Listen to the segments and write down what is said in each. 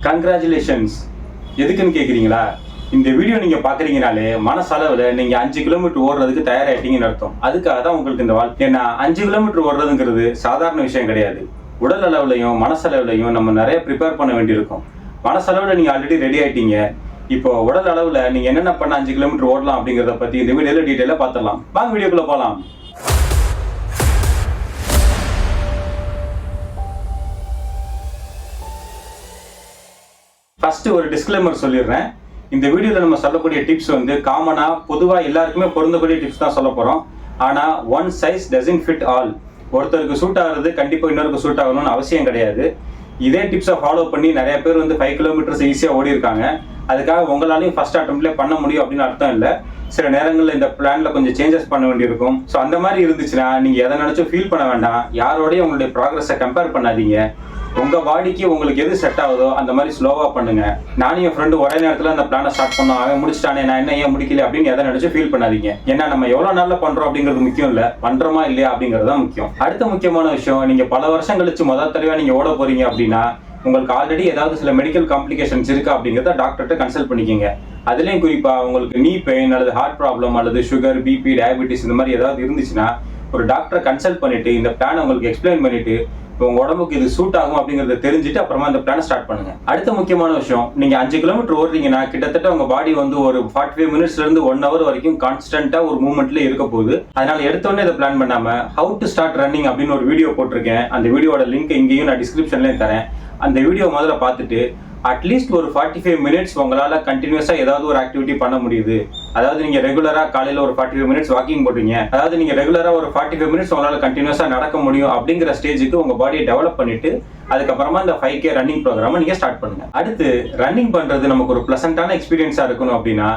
Congratulations. எதுக்குன்னு கேட்குறீங்களா? இந்த வீடியோ நீங்கள் பார்க்குறீங்கனாலே மனசளவில் நீங்கள் 5 கிலோமீட்டர் ஓடுறதுக்கு தயாராகிட்டீங்கன்னு அர்த்தம். அதுக்காக தான் உங்களுக்கு இந்த வாழ்க்கை. ஏன்னா 5 கிலோமீட்டர் ஓடுறதுங்கிறது சாதாரண விஷயம் கிடையாது. உடல் அளவுலையும் மனசளவுலையும் நம்ம நிறைய ப்ரிப்பேர் பண்ண வேண்டியிருக்கும். மனசளவில் நீங்கள் ஆல்ரெடி ரெடி ஆகிட்டீங்க. இப்போ உடல் அளவில் நீங்கள் என்னென்ன பண்ண 5 கிலோமீட்டர் ஓடலாம் அப்படிங்கிறத பற்றி இந்த வீடியோவில் டீட்டெயிலாக பார்த்துடலாம். வாங்க வீடியோக்குள்ளே போகலாம். ஃபர்ஸ்ட் ஒரு டிஸ்க்ளைமர் சொல்லிடுறேன். இந்த வீடியோவில் நம்ம சொல்லக்கூடிய டிப்ஸ் வந்து காமனாக பொதுவாக எல்லாருக்குமே பொருந்தக்கூடிய டிப்ஸ் தான் சொல்ல போகிறோம். ஆனால் one size doesn't fit all. ஒருத்தருக்கு சூட் ஆகிறது கண்டிப்பாக இன்னொருக்கு சூட் ஆகணும்னு அவசியம் கிடையாது. இதே டிப்ஸை ஃபாலோ பண்ணி நிறைய பேர் வந்து 5 கிலோமீட்டர்ஸ் ஈஸியாக ஓடி இருக்காங்க. அதுக்காக உங்களாலையும் ஃபர்ஸ்ட் அட்டெம்ப்ட்லேயே பண்ண முடியும் அப்படின்னு அர்த்தம் இல்லை. சில நேரங்களில் இந்த பிளானில் கொஞ்சம் சேஞ்சஸ் பண்ண வேண்டியிருக்கும். ஸோ அந்த மாதிரி இருந்துச்சுன்னா நீங்கள் எதை நினச்சும் ஃபீல் பண்ண வேண்டாம். யாரோடையும் உங்களுடைய ப்ராக்ரஸை கம்பேர் பண்ணாதீங்க. உங்கள் பாடிக்கு உங்களுக்கு எது செட் ஆகுதோ அந்த மாதிரி ஸ்லோவாக பண்ணுங்க. நானும் என் ஃப்ரெண்டு ஒரே நேரத்தில் அந்த பிளானை ஸ்டார்ட் பண்ணோம், அவன் முடிச்சிட்டானே நான் என்ன ஏன் முடிக்கல அப்படின்னு எதை நினச்சி ஃபீல் பண்ணாதீங்க. ஏன்னா நம்ம எவ்வளோ நாளில் பண்ணுறோம் அப்படிங்கிறது முக்கியம் இல்லை, பண்ணுறோமா இல்லையா அப்படிங்கிறது தான் முக்கியம். அடுத்த முக்கியமான விஷயம், நீங்கள் பல வருஷம் கழிச்சு முதல் தடவையாக நீங்கள் ஓட போகிறீங்க அப்படின்னா உங்களுக்கு ஆல்ரெடி ஏதாவது சில மெடிக்கல் காம்ப்ளிகேஷன்ஸ் இருக்கா அப்படிங்கிறத டாக்டர்கிட்ட கன்சல்ட் பண்ணிக்கோங்க. அதுலேயும் குறிப்பாக உங்களுக்கு நீ பெயின் அல்லது ஹார்ட் ப்ராப்ளம் அல்லது சுகர், பிபி, டயபெட்டிஸ் இந்த மாதிரி ஏதாவது இருந்துச்சுன்னா ஒரு டாக்டரை கன்சல்ட் பண்ணிவிட்டு இந்த பிளானை உங்களுக்கு எக்ஸ்பிளைன் பண்ணிவிட்டு உங்கள் உடம்புக்கு இது சூட் ஆகும் அப்படிங்கிறத தெரிஞ்சுட்டு அப்புறமா இந்த பிளானை ஸ்டார்ட் பண்ணுங்க. அடுத்த முக்கியமான விஷயம், நீங்கள் 5 கிலோமீட்டர் ஓடுறீங்கன்னா கிட்டத்தட்ட உங்கள் பாடி வந்து ஒரு 45 மினிட்ஸ்லேருந்து 1 hour வரைக்கும் கான்ஸ்டன்ட்டாக ஒரு மூவ்மெண்ட்ல இருக்க போகுது. அதனால எடுத்தோடனே இதை பிளான் பண்ணாமல் ஹவு டு ஸ்டார்ட் ரன்னிங் அப்படின்னு ஒரு வீடியோ போட்டிருக்கேன். அந்த வீடியோட லிங்க் இங்கேயும் நான் டிஸ்கிரிப்ஷன்லேயும் தரேன். அந்த வீடியோ முதல்ல பார்த்துட்டு அட்லீஸ்ட் ஒரு 45 மினிட்ஸ் உங்களால் கண்டினியூஸாக ஏதாவது ஒரு ஆக்டிவிட்டி பண்ண முடியுது. அதாவது நீங்கள் ரெகுலராக காலையில் ஒரு 45 மினிட்ஸ் வாக்கிங் போடுறீங்க, அதாவது நீங்கள் ரெகுலராக ஒரு 45 மினிட்ஸ் உங்களால் கண்டினியூஸாக நடக்க முடியும் அப்படிங்கிற ஸ்டேஜுக்கு உங்கள் பாடியை டெவலப் பண்ணிட்டு அதுக்கப்புறமா இந்த 5K ரன்னிங் ப்ரோக்ராமை நீங்கள் ஸ்டார்ட் பண்ணுங்க. அடுத்து ரன்னிங் பண்ணுறது நமக்கு ஒரு ப்ளசண்டான எக்ஸ்பீரியன்ஸாக இருக்கணும் அப்படின்னா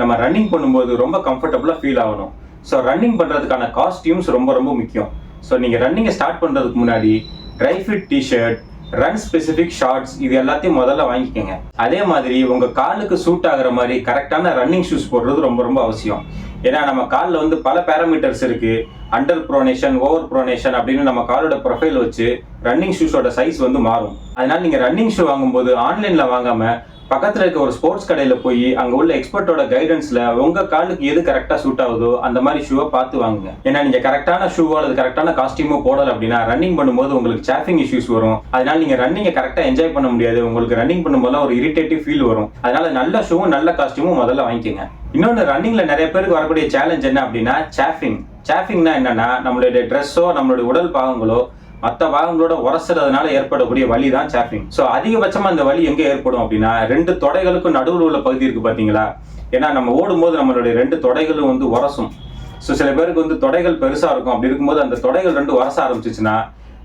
நம்ம ரன்னிங் பண்ணும்போது ரொம்ப கம்ஃபர்டபுளாக ஃபீல் ஆகணும். ஸோ ரன்னிங் பண்ணுறதுக்கான காஸ்டியூம்ஸ் ரொம்ப ரொம்ப முக்கியம். ஸோ நீங்கள் ரன்னிங்கை ஸ்டார்ட் பண்ணுறதுக்கு முன்னாடி dry fit T shirt, run specific shorts இது எல்லாத்தையும் முதல்ல வாங்கிக்கோங்க. அதே மாதிரி உங்கள் காலுக்கு சூட் ஆகிற மாதிரி கரெக்டான ரன்னிங் ஷூஸ் போடுறது ரொம்ப ரொம்ப அவசியம். ஏன்னா நம்ம காலில் வந்து பல பேராமீட்டர்ஸ் இருக்குது. அண்டர் ப்ரோனேஷன், ஓவர் ப்ரோனேஷன் அப்படின்னு நம்ம காலோட ப்ரொஃபைல் வச்சு ரன்னிங் ஷூஸோட சைஸ் வந்து மாறும். அதனால நீங்கள் ரன்னிங் ஷூ வாங்கும்போது ஆன்லைனில் வாங்காமல் பக்கத்தில் இருக்க ஒரு ஸ்போர்ட்ஸ் கடையில் போய் அங்கே உள்ள எக்ஸ்பர்ட்டோட கைடன்ஸில் உங்கள் காலுக்கு எது கரெக்டாக சூட் ஆகுதோ அந்த மாதிரி ஷூவை பார்த்து வாங்குங்க. ஏன்னா நீங்கள் கரெக்டான ஷூவோ அல்லது கரெக்டான காஸ்டியூமோ போடலை அப்படின்னா ரன்னிங் பண்ணும்போது உங்களுக்கு சாஃபிங் இஷ்யூஸ் வரும். அதனால நீங்கள் ரன்னிங்கை கரெக்டாக என்ஜாய் பண்ண முடியாது. உங்களுக்கு ரன்னிங் பண்ணும்போது ஒரு இரிட்டேட்டிவ் ஃபீல் வரும். அதனால நல்ல ஷூவும் நல்ல காஸ்டியூமும் முதல்ல வாங்கிக்கோங்க. இன்னொன்று, ரன்னிங்கில் நிறைய பேருக்கு வரக்கூடிய சேலஞ்ச் என்ன அப்படின்னா சாஃபிங். சாஃபிங்னா என்னன்னா நம்மளுடைய ட்ரெஸ்ஸோ நம்மளுடைய உடல் பாகங்களோ மற்ற பாகங்களோட உரசுறதுனால ஏற்படக்கூடிய வலி தான் சாஃபிங். ஸோ அதிகபட்சமாக அந்த வலி எங்கே ஏற்படும் அப்படின்னா 2 தொடைகளுக்கும் நடுவில் உள்ள பகுதி இருக்குது பார்த்தீங்களா. ஏன்னா நம்ம ஓடும்போது நம்மளுடைய 2 தொடைகளும் வந்து உரசும். ஸோ சில பேருக்கு வந்து தொடைகள் பெருசாக இருக்கும். அப்படி இருக்கும்போது அந்த தொடைகள் 2 உரச ஆரம்பிச்சிச்சுன்னா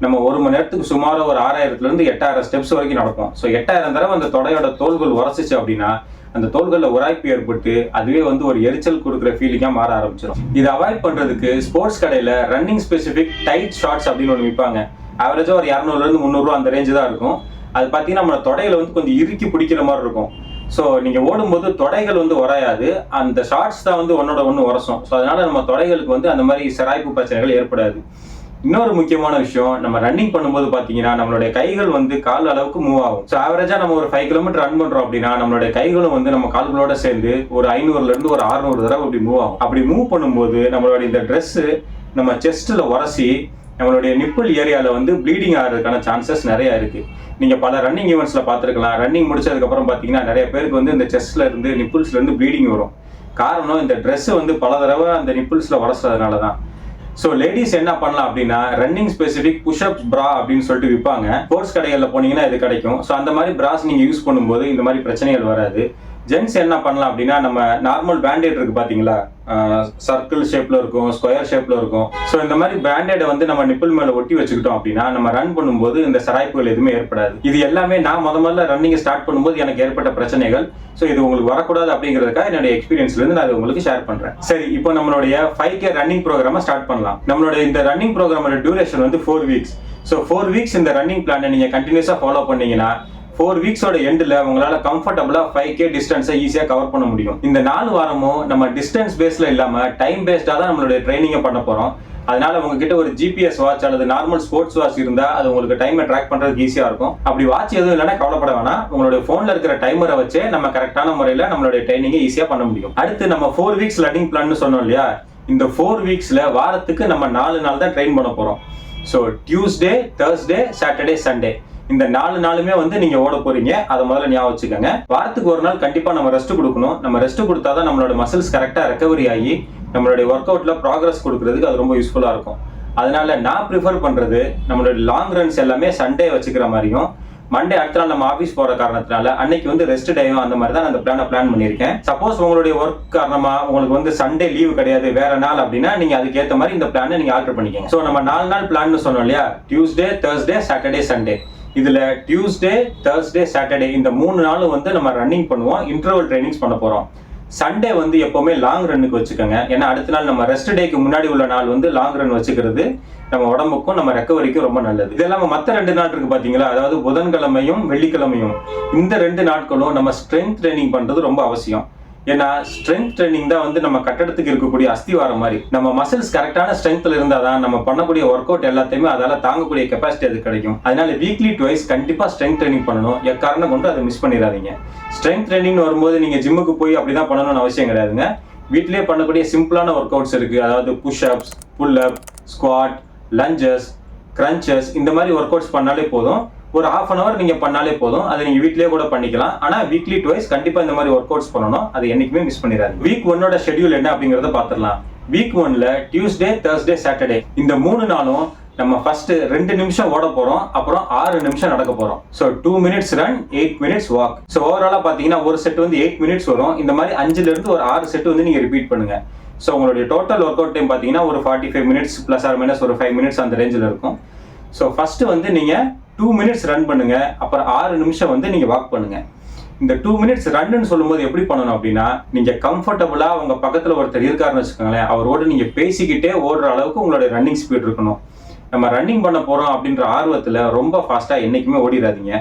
நம்ம 1 மணி நேரத்துக்கு சுமார் ஒரு 6000லேருந்து 8000 ஸ்டெப்ஸ் வரைக்கும் நடக்கும். ஸோ 8000 தடவை அந்த தொடையோட தோள்கள் உரசிச்சு அப்படின்னா அந்த தோள்களில் உராய்ப்பு ஏற்பட்டு அதுவே வந்து ஒரு எரிச்சல் கொடுக்குற ஃபீலிங்காக மாற ஆரம்பிச்சிடும். இதை அவாய்ட் பண்ணுறதுக்கு ஸ்போர்ட்ஸ் கடையில் ரன்னிங் ஸ்பெசிஃபிக் டைட் ஷார்ட்ஸ் அப்படின்னு ஒன்று விற்பாங்க. ஆவரேஜாக ஒரு 200லேருந்து 300 ரூபா அந்த ரேஞ்சு தான் இருக்கும். அது பார்த்தீங்கன்னா நம்ம தொடைகளை வந்து கொஞ்சம் இறுக்கி பிடிக்கிற மாதிரி இருக்கும். ஸோ நீங்கள் ஓடும்போது தொடைகள் வந்து உரையாது, அந்த ஷார்ட்ஸ் தான் வந்து ஒன்னோட ஒன்று உரசும். ஸோ அதனால நம்ம தொடைகளுக்கு வந்து அந்த மாதிரி சிராய்ப்பு பிரச்சனைகள் ஏற்படாது. இன்னொரு முக்கியமான விஷயம், நம்ம ரன்னிங் பண்ணும்போது பார்த்தீங்கன்னா நம்மளுடைய கைகள் வந்து கால் அளவுக்கு மூவ் ஆகும். ஸோ ஆவரேஜாக நம்ம ஒரு 5 கிலோமீட்டர் ரன் பண்ணுறோம் அப்படின்னா நம்மளுடைய கைகளும் வந்து நம்ம கால்களோட சேர்ந்து ஒரு 500லேருந்து ஒரு 600 தடவை அப்படி மூவ் ஆகும். அப்படி மூவ் பண்ணும்போது நம்மளுடைய இந்த ட்ரெஸ்ஸு நம்ம செஸ்ட்டில் உரசி நம்மளுடைய நிப்பிள் ஏரியாவில் வந்து ப்ளீடிங் ஆகிறதுக்கான சான்சஸ் நிறையா இருக்குது. நீங்கள் பல ரன்னிங் ஈவெண்ட்ஸில் பார்த்துருக்கலாம். ரன்னிங் முடிச்சதுக்கப்புறம் பார்த்தீங்கன்னா நிறைய பேருக்கு வந்து இந்த செஸ்ட்டில் இருந்து நிப்பிள்ஸ்லேருந்து ப்ளீடிங் வரும். காரணம் இந்த ட்ரெஸ்ஸு வந்து பல தடவை அந்த நிப்பிள்ஸில் உரசுறதுனால தான். ஸோ லேடிஸ் என்ன பண்ணலாம் அப்படின்னா ரன்னிங் ஸ்பெசிஃபிக் புஷ்அப்ஸ் ப்ரா அப்படின்னு சொல்லிட்டு விற்பாங்க. ஸ்போர்ட்ஸ் கடைகளில் போனீங்கன்னா இது கிடைக்கும். ஸோ அந்த மாதிரி ப்ராஸ் நீங்கள் யூஸ் பண்ணும்போது இந்த மாதிரி பிரச்சனைகள் வராது. ஜென்ஸ் என்ன பண்ணலாம் அப்படின்னா நம்ம நார்மல் பேண்டேட் இருக்குது பார்த்தீங்களா, சர்க்கிள் ஷேப்பில் இருக்கும், ஸ்கொயர் ஷேப்பில் இருக்கும். ஸோ இந்த மாதிரி பேண்டேடை வந்து நம்ம நிப்பிள் மேலே ஒட்டி வச்சுக்கிட்டோம் அப்படின்னா நம்ம ரன் பண்ணும்போது இந்த சராய்ப்புகள் எதுவுமே ஏற்படாது. இது எல்லாமே நான் முதல்ல ரன்னிங்கை ஸ்டார்ட் பண்ணும்போது எனக்கு ஏற்பட்ட பிரச்சனைகள். ஸோ இது உங்களுக்கு வரக்கூடாது அப்படிங்கிறதுக்காக என்னுடைய எக்ஸ்பீரியன்ஸ்லேருந்து நான் உங்களுக்கு ஷேர் பண்ணுறேன். சரி, இப்போ நம்மளுடைய 5K ரன்னிங் ப்ரோக்ராமை ஸ்டார்ட் பண்ணலாம். நம்மளுடைய இந்த ரன்னிங் ப்ரோக்ராமோட டியூரேஷன் வந்து 4 வீக்ஸ். ஸோ 4 வீக்ஸ் இந்த ரன்னிங் பிளானை நீங்கள் கண்டினியூஸாக ஃபாலோ பண்ணீங்கன்னா 4 வீக்ஸோட எண்டில் உங்களால கம்ஃபர்டபுளா 5K டிஸ்டன்ஸை ஈஸியா கவர் பண்ண முடியும். இந்த 4 வாரமும் நம்ம டிஸ்டன்ஸ் பேஸ்ல இல்லாம டைம் பேஸ்டா தான் நம்மளுடைய ட்ரைனிங்கை பண்ண போறோம். அதனால உங்ககிட்ட ஒரு GPS வாட்ச் அல்லது நார்மல் ஸ்போர்ட்ஸ் வாட்ச் இருந்தா அது உங்களுக்கு டைமை ட்ராக் பண்றதுக்கு ஈஸியா இருக்கும். அப்படி வாட்ச் எதுவும் இல்லைன்னா கவலைப்பட வேணாம். உங்களுடைய போன்ல இருக்கிற டைமரை வச்சே நம்ம கரெக்டான முறையில நம்மளுடைய ட்ரைனிங்கை ஈஸியா பண்ண முடியும். அடுத்து நம்ம 4 வீக்ஸ் ரன்னிங் பிளான் சொன்னோம் இல்லையா, இந்த 4 வீக்ஸ்ல வாரத்துக்கு நம்ம 4 நாள் தான் ட்ரெயின் பண்ண போறோம். So Tuesday, Thursday, Saturday, Sunday இந்த 4 நாளுமே நீங்க ஓட போறீங்க. அதை முதல்ல ஞாபகம் வச்சுக்கோங்க. வாரத்துக்கு ஒரு நாள் கண்டிப்பா நம்ம ரெஸ்ட் கொடுக்கணும். நம்ம ரெஸ்ட் கொடுத்தாதான் நம்மளோட மசில்ஸ் கரெக்டா ரெக்கவரி ஆகி நம்மளுடைய ஒர்க் அவுட்ல ப்ராக்ரஸ் கொடுக்கறதுக்கு அது ரொம்ப யூஸ்ஃபுல்லா இருக்கும். அதனால நான் ப்ரிஃபர் பண்றது நம்மளோட லாங் ரன்ஸ் எல்லாமே சண்டே வச்சுக்கிற மாதிரியும், மண்டே அடுத்த நாள் நம்ம ஆஃபீஸ் போற காரணத்தினால அன்னைக்கு ரெஸ்ட் டைம் அந்த மாதிரி தான் அந்த பிளான் பண்ணியிருக்கேன். சப்போஸ் உங்களுடைய ஒர்க் காரணமா உங்களுக்கு சண்டே லீவு கிடையாது, வேற நாள் அப்படின்னா நீங்க அதுக்கேற்ற மாதிரி இந்த பிளானை நீங்க ஆல்டர் பண்ணிக்கங்க. ஸோ நம்ம 4 நாள் பிளான் சொன்னோம் இல்லையா, டியூஸ்டே, தேர்ஸ்டே, சாட்டர்டே, சண்டே. இதுல டியூஸ்டே, தேர்ஸ்டே, சாட்டர்டே இந்த 3 நாளும் நம்ம ரன்னிங் பண்ணுவோம், இன்டர்வல் ட்ரைனிங்ஸ் பண்ண போறோம். சண்டே எப்பவுமே லாங் ரன்னுக்கு வச்சுக்கோங்க. ஏன்னா அடுத்த நாள் நம்ம ரெஸ்ட் டேக்கு முன்னாடி உள்ள நாள் லாங் ரன் வச்சுக்கிறது நம்ம உடம்புக்கும் நம்ம ரெக்கவரிக்கும் ரொம்ப நல்லது. இதெல்லாம் மற்ற 2 நாள் இருக்கு பாத்தீங்களா, அதாவது புதன்கிழமையும் வெள்ளிக்கிழமையும், இந்த 2 நாட்களும் நம்ம ஸ்ட்ரென்த் ட்ரைனிங் பண்றது ரொம்ப அவசியம். ஏன்னா ஸ்ட்ரென்த் ட்ரைனிங் தான் நம்ம கட்டடத்துக்கு இருக்கக்கூடிய அஸ்திவாரம் மாதிரி. நம்ம மசில்ஸ் கரெக்டான ஸ்ட்ரென்த்ல இருந்தாதான் நம்ம பண்ணக்கூடிய ஒர்க் அவுட் எல்லாத்தையுமே அதால தாங்கக்கூடிய கெப்பாசிட்டி அது கிடைக்கும். அதனால வீக்லி ட்வைஸ் கண்டிப்பா ஸ்ட்ரென்த் ட்ரைனிங் பண்ணணும். எக்காரணம் கொண்டு அதை மிஸ் பண்ணிடாதீங்க. ஸ்ட்ரென்த் ட்ரைனிங் வரும்போது நீங்க ஜிம்முக்கு போய் அப்படிதான் பண்ணணும்னு அவசியம் கிடையாதுங்க. வீட்டிலேயே பண்ணக்கூடிய சிம்பிளான ஒர்க் அவுட்ஸ் இருக்கு. அதாவது புஷ் அப்ஸ், புல் அப், ஸ்குவாட், லஞ்சஸ், கிரன்ச்சஸ் இந்த மாதிரி ஒர்க் அவுட்ஸ் பண்ணாலே போதும். ஒரு ½ an hour நீங்க பண்ணாலே போதும். அதை நீங்க வீட்லயே கூட பண்ணிக்கலாம். ஆனா வீக்லி ட்வைஸ் கண்டிப்பா இந்த மாதிரி ஒர்க் அவுட்ஸ் பண்ணணும். அது என்னைக்குமே மிஸ் பண்ணிடாதீங்க. வீக் 1ஓட ஷெட்யூல் என்ன அப்படிங்கறத பாத்துடலாம். வீக் 1ல டியூஸ்டே, தேர்ஸ்டே, சாட்டர்டே இந்த 3 நாளும் நம்ம ஃபர்ஸ்ட் 2 நிமிஷம் ஓட போறோம், அப்புறம் 6 நிமிஷம் நடக்க போறோம். So 2 minutes run, 8 minutes walk. So ஓவராலா பாத்தீங்கன்னா ஒரு செட் 8 minutes வரும். இந்த மாதிரி 5ல இருந்து ஒரு 6 செட் நீங்க ரிப்பீட் பண்ணுங்க. ஸோ உங்களுடைய டோட்டல் ஒர்க் அவுட் டைம் பாத்தீங்கன்னா ஒரு 45 minutes பிளஸ் ஆர் மைனஸ் ஒரு 5 minutes அந்த ரேஞ்சில் இருக்கும். ஸோ ஃபர்ஸ்ட் நீங்க 2 minutes ரன் பண்ணுங்க, அப்புறம் 6 நிமிஷம் நீங்க வாக் பண்ணுங்க. இந்த 2 minutes ரன்னு சொல்லும்போது எப்படி பண்ணணும் அப்படின்னா, நீங்க கம்ஃபர்டபுளா உங்க பக்கத்துல ஒருத்தர் இருக்காருன்னு வச்சுக்கோங்களேன், அவரோட நீங்க பேசிக்கிட்டே ஓடுற அளவுக்கு உங்களுடைய ரன்னிங் ஸ்பீட் இருக்கணும். நம்ம ரன்னிங் பண்ண போறோம் அப்படின்ற ஆர்வத்துல ரொம்ப ஃபாஸ்டா என்னைக்குமே ஓடிடாதீங்க.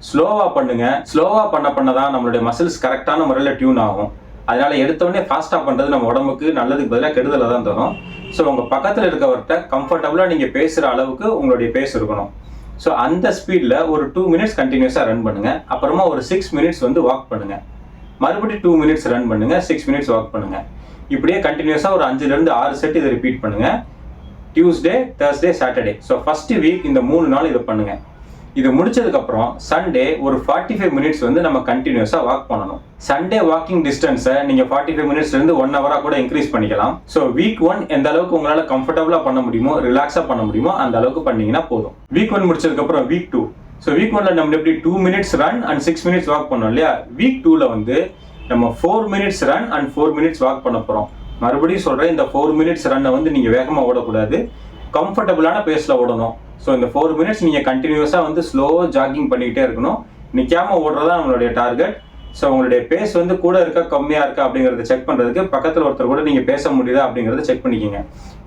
ஸ்லோவா பண்ணுங்க. ஸ்லோவா பண்ணதான் நம்மளுடைய மசில்ஸ் கரெக்டான முறையில டியூன் ஆகும். அதனால எடுத்தோடனே ஃபாஸ்டா பண்றது நம்ம உடம்புக்கு நல்லதுக்கு பதிலாக கெடுதலை தான் தரும். ஸோ உங்க பக்கத்துல இருக்கவர்கிட்ட கம்ஃபர்டபுளா நீங்க பேசுற அளவுக்கு உங்களுடைய பேஸ் இருக்கணும். ஸோ அந்த ஸ்பீட்ல ஒரு 2 minutes கண்டினியூஸா ரன் பண்ணுங்க. அப்புறமா ஒரு 6 minutes வாக் பண்ணுங்க. மறுபடியும் 2 minutes ரன் பண்ணுங்க, 6 minutes வாக் பண்ணுங்க. இப்படியே கண்டினியூஸா ஒரு 5ல இருந்து 6 செட் இதை ரிப்பீட் பண்ணுங்க. Tuesday, Thursday, Saturday. So first week இந்த 3 நாள் இதை பண்ணுங்க. இது முடிச்சதுக்கு அப்புறம் சண்டே ஒரு 45 minutes நம்ம கண்டினியூஸா வாக் பண்ணணும். சண்டே வாக்கிங் டிஸ்டன்ஸை நீங்க 45 minutes இருந்து 1 hour கூட இன்க்ரீஸ் பண்ணிக்கலாம். ஸோ வீக் 1 எந்த அளவுக்கு உங்களால கம்ஃபர்டபுளா பண்ண முடியுமோ, ரிலாக்ஸா பண்ண முடியுமோ அந்த அளவுக்கு பண்ணீங்கன்னா போதும். வீக் 1 முடிச்சதுக்கு அப்புறம் வீக் 2. ஸோ வீக் 1ல நம்ம எப்படி 2 minutes run and 6 minutes walk பண்ணோம் இல்லையா, வீக் 2ல நம்ம 4 minutes run and 4 minutes walk பண்ண போறோம். மறுபடியும் சொல்றேன், இந்த 4 minutes ரன்னை நீங்க வேகமா ஓடக்கூடாது, கம்ஃபர்டபுளான பேஸ்ல ஓடணும். ஸோ இந்த 4 minutes நீங்க கண்டினியூஸா ஸ்லோ ஜாகிங் பண்ணிக்கிட்டே இருக்கணும். நிக்காம ஓடுறதா நம்மளுடைய டார்கெட். ஸோ உங்களுடைய பேஸ் கூட இருக்கா கம்மியா இருக்கா அப்படிங்கறத செக் பண்றதுக்கு பக்கத்துல ஒருத்தர் கூட நீங்க பேச முடியுதா அப்படிங்கறத செக் பண்ணிக்கோங்க.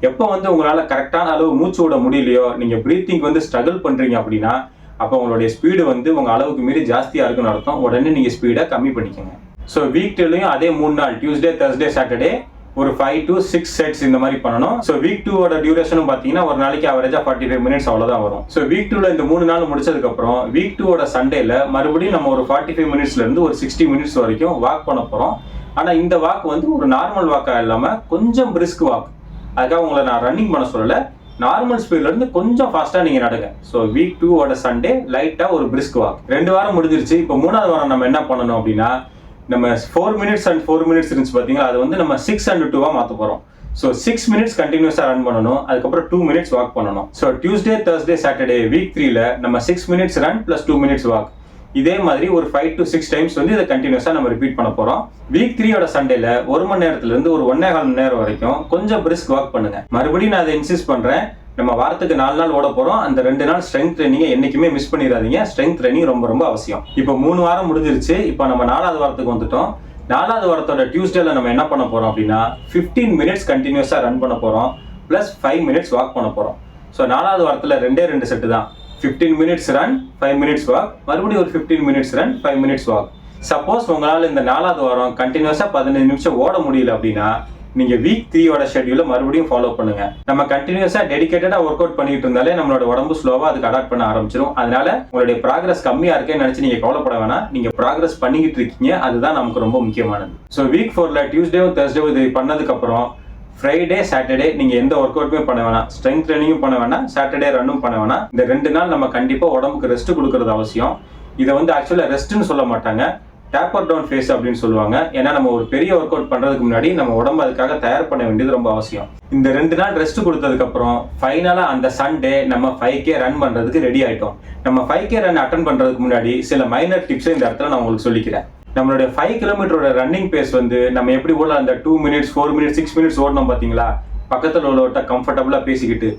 எப்போ உங்களால கரெக்டான அளவு மூச்சு விட முடியலையோ, நீங்க பிரீத்திங் ஸ்ட்ரகிள் பண்றீங்க அப்படின்னா அப்போ உங்களுடைய ஸ்பீடு உங்க அளவுக்கு மீறி ஜாஸ்தியா இருக்குன்னு அர்த்தம். உடனே நீங்க ஸ்பீடை கம்மி பண்ணிக்கோங்க. ஸோ வீக் 2லயும் அதே 3 நாள் டியூஸ்டே, தேர்ஸ்டே, சாட்டர்டே ஒரு 5 to 6 செட்ஸ் இந்த மாதிரி பண்ணணும். ஸோ வீக் 2ஓட டியூரேஷனும் பார்த்தீங்கன்னா ஒரு நாளைக்கு அவரேஜா 45 minutes அவ்வளோதான் வரும். ஸோ வீக் 2ல இந்த 3 நாள் முடிச்சதுக்கு அப்புறம் வீக் 2ஓட சண்டேல மறுபடியும் நம்ம ஒரு 45 minutesல இருந்து ஒரு 60 minutes வரைக்கும் வாக் பண்ண போறோம். ஆனா இந்த வாக் ஒரு நார்மல் வாக்கா இல்லாம கொஞ்சம் பிரிஸ்க் வாக். அதுக்காக உங்களை நான் ரன்னிங் பண்ண சொல்லல, நார்மல் ஸ்பீட்ல இருந்து கொஞ்சம் ஃபாஸ்டா நீங்க நடங்க. ஸோ வீக் 2ஓட சண்டே லைட்டா ஒரு பிரிஸ்க் வாக். 2 வாரம் முடிஞ்சிருச்சு. இப்போ 3வது வாரம் நம்ம என்ன பண்ணணும் அப்படின்னா, நம்ம 4 minutes and 4 minutes இருந்துச்சு பாத்தீங்களா, அது நம்ம 6 and 2 மாத்த போறோம். ஸோ 6 minutes கண்டினியூஸா ரன் பண்ணணும், அதுக்கப்புறம் 2 minutes வாக் பண்ணணும். So Tuesday, Thursday, Saturday week 3ல நம்ம 6 minutes run plus 2 minutes walk. இதே மாதிரி ஒரு 5 to 6 times இதை கண்டினியூஸா நம்ம ரிப்பீட் பண்ண போறோம். வீக் 3ஓட சண்டேல 1 மணி நேரத்துல இருந்து ஒரு 1.25 மணி நேரம் வரைக்கும் கொஞ்சம் பிரிஸ்க் வாக் பண்ணுங்க. மறுபடியும் நான் அதை இன்சிஸ்ட் பண்றேன், நம்ம வாரத்துக்கு 4 நாள் ஓட போறோம். அந்த 2 நாள் ஸ்ட்ரென்த் ட்ரைனிங்கை என்னைக்குமே மிஸ் பண்ணிடாதீங்க. ஸ்ட்ரென்த் ட்ரைனிங் ரொம்ப ரொம்ப அவசியம். இப்போ 3 வாரம் முடிஞ்சிருச்சு. இப்போ நம்ம 4வது வாரத்துக்கு வந்துட்டோம். 4வது வாரத்தோட டியூஸ்டேல நம்ம என்ன பண்ண போறோம் அப்படின்னா 15 minutes கண்டினியூஸா ரன் பண்ண போறோம், பிளஸ் 5 minutes வாக் பண்ண போறோம். ஸோ 4வது வாரத்துல 2 செட்டு தான். 15 minutes run, 5 minutes walk, மறுபடியும் ஒரு 15 minutes run, 5 minutes walk. Suppose உங்களால் இந்த 4வது வாரம் கண்டினியூஸா 15 நிமிஷம் ஓட முடியல அப்படின்னா நீங்க வீக் 3யோட ஷெட்யூல மறுபடியும் ஃபாலோ பண்ணுங்க. நம்ம கண்டினியூஸா டெடிகேட்டடா ஒர்க் அவுட் பண்ணிட்டு இருந்தாலே நம்மளோட உடம்பு ஸ்லோவா அதுக்கு அடாப்ட் பண்ண ஆரம்பிச்சிடும். அதனால உங்களுடைய ப்ராக்ரஸ் கம்மியா இருக்கேன்னு நினைச்சு நீங்க கவலைப்பட வேணாம். நீங்க ப்ராக்ரஸ் பண்ணிக்கிட்டு இருக்கீங்க, அதுதான் நமக்கு ரொம்ப முக்கியமானது. ஸோ வீக் 4ல டியூஸ்டேவும் தேர்ஸ்டேவும் இது பண்ணதுக்கு அப்புறம் ஃப்ரைடே சாட்டர்டே நீங்க எந்த ஒர்க் அவுட்டுமே பண்ண வேணாம், ஸ்ட்ரென்த் ட்ரைனிங்கும் பண்ண வேணாம், சாட்டர்டே ரன்னும் பண்ண வேணாம். இந்த 2 நாள் நம்ம கண்டிப்பா உடம்புக்கு ரெஸ்ட் கொடுக்கறது அவசியம். இதை ஆக்சுவலா ரெஸ்ட்னு சொல்ல மாட்டாங்க, டேப்பர் டவுன் ஃபேஸ் அப்படின்னு சொல்லுவாங்க. ஏன்னா நம்ம ஒரு பெரிய ஒர்க் அவுட் பண்றதுக்கு முன்னாடி நம்ம உடம்பு அதுக்காக தயார் பண்ண வேண்டியது ரொம்ப அவசியம். இந்த 2 நாள் ரெஸ்ட் கொடுத்ததுக்கு அப்புறம் ஃபைனலா அந்த சண்டே நம்ம 5K ரன் பண்றதுக்கு ரெடி ஆயிட்டோம். நம்ம 5K ரன் அட்டன் பண்றதுக்கு முன்னாடி சில மைனர் டிப்ஸ் இந்த இடத்துல நான் உங்களுக்கு சொல்லிக்கிறேன். நம்மளுடைய 5 கிலோமீட்டரோட ரன்னிங் பேஸ் நம்ம எப்படி ஓடலாம், அந்த 2 minutes 4 minutes 6 minutes ஓடணும் பாத்தீங்களா, பக்கத்துல உள்ளவர்கிட்ட கம்ஃபர்டபுளா பேசிக்கிட்டு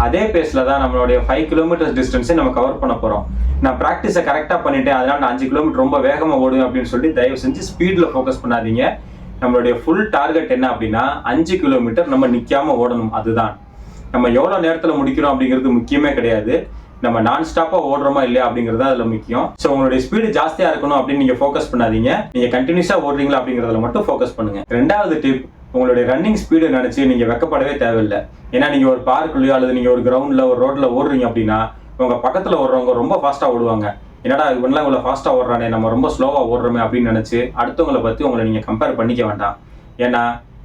அதே பேஸ்ல தான் நம்மளுடைய 5 கிலோமீட்டர்ஸ் டிஸ்டன்ஸை நம்ம கவர் பண்ண போறோம். நான் ப்ராக்டிஸை கரெக்டா பண்ணிட்டேன், அதனால நான் 5 கிலோமீட்டர் ரொம்ப வேகமா ஓடுவேன் அப்படின்னு சொல்லி தயவு செஞ்சு ஸ்பீட்ல ஃபோக்கஸ் பண்ணாதீங்க. நம்மளுடைய ஃபுல் டார்கெட் என்ன அப்படின்னா 5 கிலோமீட்டர் நம்ம நிக்காம ஓடணும். அதுதான் நம்ம எவ்வளவு நேரத்துல முடிக்கிறோம் அப்படிங்கிறது முக்கியமே கிடையாது, நம்ம நான் ஸ்டாப்பா ஓடுறோமா இல்லையா அப்படிங்கிறது அதுல முக்கியம். ஸோ உங்களுடைய ஸ்பீடு ஜாஸ்தியா இருக்கணும் அப்படின்னு நீங்க ஃபோக்கஸ் பண்ணாதீங்க, நீங்க கண்டினியூஸா ஓடுறீங்களா அப்படிங்கிறதுல மட்டும் ஃபோக்கஸ் பண்ணுங்க. 2வது டிப், உங்களுடைய ரன்னிங் ஸ்பீடு நினைச்சு நீங்க வெக்கப்படவே தேவையில்லை. ஏன்னா நீங்க ஒரு பார்க்குள்ளயோ அல்லது நீங்க ஒரு கிரவுண்ட்ல ஒரு ரோட்ல ஓடுறீங்க அப்படின்னா உங்க பக்கத்துல ஓடுறவங்க ரொம்ப ஃபாஸ்டா ஓடுவாங்க. என்னடா இவன்லாம் இவ்வளவு ஃபாஸ்டா ஓடுறானே, நம்ம ரொம்ப ஸ்லோவா ஓடுறோமே அப்படின்னு நினைச்சு அடுத்தவங்களை பத்தி உங்களை நீங்க கம்பேர் பண்ணிக்க வேண்டாம். ஏன்னா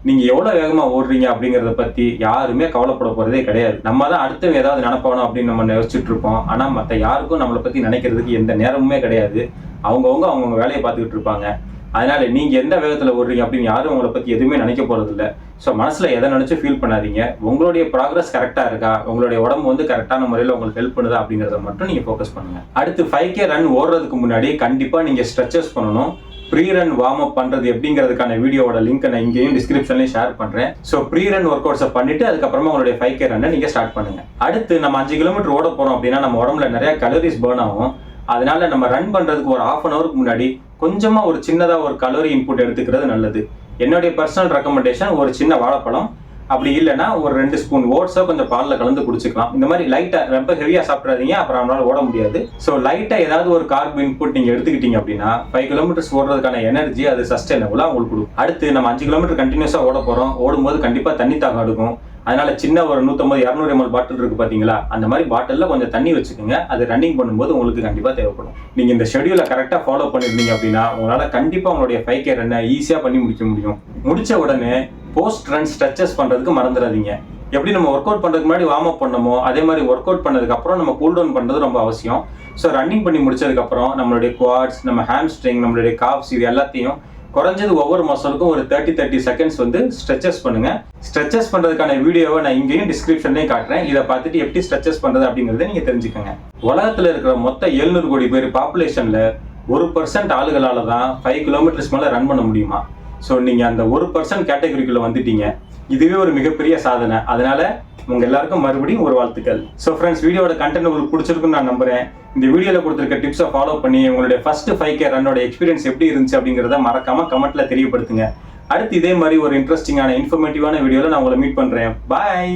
நீங்க எவ்வளவு வேகமா ஓடுறீங்க அப்படிங்கறத பத்தி யாருமே கவலைப்பட போறதே கிடையாது. நம்ம தான் அடுத்தவங்க ஏதாவது நினைப்பானோ அப்படின்னு நம்ம யோசிச்சுட்டு இருப்போம். ஆனா மத்த யாருக்கும் நம்மளை பத்தி நினைக்கிறதுக்கு எந்த நேரமுமே கிடையாது. அவங்கவுங்க வேலையை பார்த்துக்கிட்டு இருப்பாங்க. அதனால நீங்க எந்த வேகத்துல ஓடுறீங்க அப்படின்னு யாரும் உங்களை பத்தி எதுவுமே நினைக்க போறது இல்லை. ஸோ மனசுல எதை நினைச்சு ஃபீல் பண்ணாதீங்க. உங்களுடைய ப்ராக்ரஸ் கரெக்டா இருக்கா, உங்களுடைய உடம்பு கரெக்டான முறையில் உங்களுக்கு ஹெல்ப் பண்ணுதா அப்படிங்கறத மட்டும் நீங்க ஃபோக்கஸ் பண்ணுங்க. அடுத்து 5K ரன் ஓடுறதுக்கு முன்னாடி கண்டிப்பா நீங்க ஸ்ட்ரெச்சஸ் பண்ணணும். ப்ரீ ரன் வார்ம் அப் பண்றது எப்படிங்கிறதுக்கான வீடியோட லிங்க் நான் இங்கேயும் டிஸ்கிரிப்ஷன்லயும் ஷேர் பண்றேன். ஸோ ப்ரீ ரன் ஒர்க் அவுட்ஸை பண்ணிட்டு அதுக்கப்புறமா உங்களுடைய 5K ரன்னை நீங்க ஸ்டார்ட் பண்ணுங்க. அடுத்து நம்ம 5 கிலோமீட்டர் ஓட போறோம் அப்படின்னா நம்ம உடம்புல நிறைய கலோரிஸ் பர்ன் ஆகும். அதனால நம்ம ரன் பண்றதுக்கு ஒரு 1/2 hourக்கு முன்னாடி கொஞ்சமா ஒரு சின்னதா ஒரு கலோரி இன்புட் எடுத்துக்கிறது நல்லது. என்னுடைய பர்சனல் ரெக்கமெண்டேஷன் ஒரு சின்ன வாழைப்பழம், அப்படி இல்லைன்னா ஒரு 2 ஸ்பூன் ஓட்ஸோ கொஞ்சம் பாலில் கலந்து குடிச்சுக்கலாம். இந்த மாதிரி லைட்டா ரொம்ப ஹெவியா சாப்பிடாதீங்க, அப்புறம் நம்மளால ஓட முடியாது. ஸோ லைட்டா ஏதாவது ஒரு கார்ப் இன்புட் நீங்க எடுத்துக்கிட்டீங்க அப்படின்னா 5 கிலோமீட்டர்ஸ் ஓடுறதுக்கான எனர்ஜி அது சஸ்டைனபிளா உங்களுக்கு கொடுக்கும். அடுத்து நம்ம 5 கிலோமீட்டர் கண்டினியூஸா ஓட போறோம். ஓடும்போது கண்டிப்பா தண்ணி தாகம் எடுக்கும். அதனால சின்ன ஒரு 150-200 ml பாட்டில் இருக்கு பாத்தீங்களா, அந்த மாதிரி பாட்டில்ல கொஞ்சம் தண்ணி வச்சுக்கோங்க. அது ரன்னிங் பண்ணும்போது உங்களுக்கு கண்டிப்பா தேவைப்படும். நீங்க இந்த ஷெட்யூலை கரெக்டா ஃபாலோ பண்ணிருந்தீங்க அப்படின்னா உங்களால கண்டிப்பா உங்களுடைய 5K ரன்னை ஈஸியா பண்ணி முடிக்க முடியும். முடிச்ச உடனே போஸ்ட் ரன் ஸ்ட்ரெச்சஸ் பண்றதுக்கு மறந்துடாதீங்க. எப்படி நம்ம ஒர்க் அவுட் பண்றதுக்கு முன்னாடி வார்ம் அப் பண்ணமோ அதே மாதிரி ஒர்க் அவுட் பண்ணதுக்கு அப்புறம் நம்ம கூல் டவுன் பண்றது ரொம்ப அவசியம். ஸோ ரன்னிங் பண்ணி முடிச்சதுக்கு அப்புறம் நம்மளுடைய குவாட்ஸ், நம்ம ஹாம்ஸ்ட்ரிங், நம்மளுடைய காப்ஸ், இது எல்லாத்தையும் குறைஞ்சது ஒவ்வொரு மசிலுக்கும் ஒரு 30 செகண்ட்ஸ் ஸ்ட்ரெச்சஸ் பண்ணுங்க. ஸ்ட்ரெச்சஸ் பண்றதுக்கான வீடியோவை நான் இங்கேயும் டிஸ்கிரிப்ஷன்லயும் காட்டுறேன். இதை பார்த்துட்டு எப்படி ஸ்ட்ரெச்சஸ் பண்றது அப்படிங்கறத நீங்க தெரிஞ்சுக்கோங்க. உலகத்துல இருக்கிற மொத்த 700 கோடி பேர் பாப்புலேஷன்ல 1% ஆளுகளால தான் 5 கிலோமீட்டர்ஸ் மேல ரன் பண்ண முடியுமா. ஸோ நீங்க அந்த 1% கேட்டகரிக்குள்ள வந்துட்டீங்க. இதுவே ஒரு மிகப்பெரிய சாதனை. அதனால உங்க எல்லாருக்கும் மறுபடியும் ஒரு வாழ்த்துக்கள். ஸோ ஃப்ரெண்ட்ஸ், வீடியோட கண்டென்ட் உங்களுக்கு பிடிச்சிருக்குன்னு நான் நம்புறேன். இந்த வீடியோல கொடுத்துருக்க டிப்ஸை ஃபாலோ பண்ணி உங்களுடைய ஃபர்ஸ்ட் 5K ரன்னோட எக்ஸ்பீரியன்ஸ் எப்படி இருந்துச்சு அப்படிங்கிறத மறக்காம கமெண்ட்ல தெரியப்படுத்துங்க. அடுத்து இதே மாதிரி ஒரு இன்ட்ரெஸ்டிங்கான இன்ஃபர்மேட்டிவான வீடியோல நான் உங்களை மீட் பண்றேன். பாய்.